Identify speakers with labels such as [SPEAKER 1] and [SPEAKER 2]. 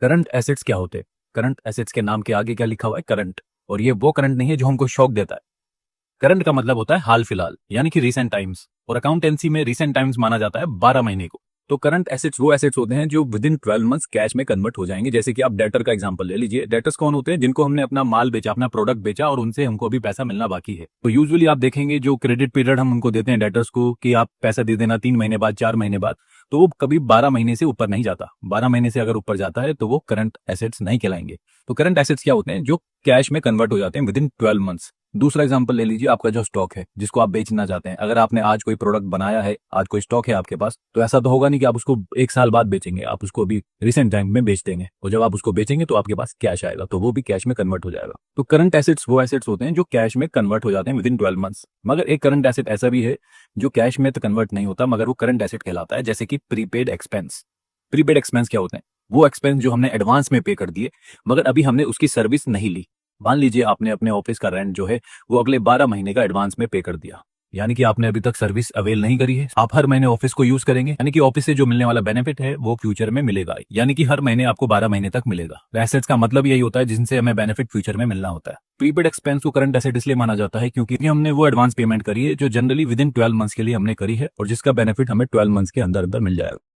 [SPEAKER 1] Current assets क्या होते हैं? करंट एसेट्स के नाम के आगे क्या लिखा हुआ है? करंट। और ये वो करंट नहीं है जो हमको शॉक देता है। करंट का मतलब होता है हाल फिलहाल, यानी कि रीसेंट टाइम्स, और अकाउंटेंसी में रीसेंट टाइम्स माना जाता है 12 महीने को। तो करंट एसेट्स वो एसेट्स होते हैं जो विद इन 12 मंथ्स कैश में कन्वर्ट हो जाएंगे। जैसे कि आप डेटर का एग्जांपल ले लीजिए। डेटर्स कौन होते हैं? जिनको हमने अपना माल बेचा, अपना प्रोडक्ट बेचा और उनसे हमको अभी पैसा मिलना बाकी है। तो यूजुअली आप देखेंगे जो क्रेडिट पीरियड हम उनको देते हैं डेटर्स को कि आप पैसा दे देना 3 महीने बाद, 4 महीने बाद, तो वो कभी 12 महीने से ऊपर नहीं जाता। 12 महीने से अगर ऊपर जाता है तो वो करंट एसेट्स नहीं कहलाएंगे। तो करंट एसेट्स क्या होते हैं? जो कैश में कन्वर्ट हो जाते हैं विद इन 12 मंथ्स। दूसरा एग्जांपल ले लीजिए, आपका जो स्टॉक है जिसको आप बेचना चाहते हैं। अगर आपने आज कोई प्रोडक्ट बनाया है, आज कोई स्टॉक है आपके पास, तो ऐसा तो होगा नहीं कि आप उसको 1 साल बाद बेचेंगे। आप उसको अभी रिसेंट टाइम में बेच देंगे, और जब आप उसको बेचेंगे तो आपके पास कैश आएगा, तो वो भी कैश में कन्वर्ट हो जाएगा। तो करंट एसेट्स वो एसेट्स होते हैं जो कैश में कन्वर्ट हो जाते हैं विद इन 12 मंथ्स। मगर एक करंट एसेट ऐसा भी है जो कैश में तो कन्वर्ट नहीं होता, मगर वो करंट एसेट कहलाता है, जैसे कि प्रीपेड एक्सपेंस। प्रीपेड एक्सपेंस क्या होते हैं? वो एक्सपेंस जो हमने एडवांस में पे कर दिए, मगर अभी हमने उसकी सर्विस नहीं ली। मान लीजिए आपने अपने ऑफिस का रेंट जो है वो अगले 12 महीने का एडवांस में पे कर दिया, यानी कि आपने अभी तक सर्विस अवेल नहीं करी है। आप हर महीने ऑफिस को यूज करेंगे, यानी कि ऑफिस से जो मिलने वाला बेनिफिट है वो फ्यूचर में मिलेगा, यानी कि हर महीने आपको 12 महीने तक मिलेगा। एसेट्स का मतलब यही होता है जिनसे हमें बेनिफिट फ्यूचर में मिलना होता है। प्रीपेड एक्सपेंस को करंट एसेट इसलिए माना जाता है क्योंकि हमने वो एडवांस पेमेंट करी है जो जनरली विद इन 12 मंथ्स के लिए हमने करी है, और जिसका बेनिफिट हमें 12 मंथ्स के अंदर अंदर मिल जाएगा।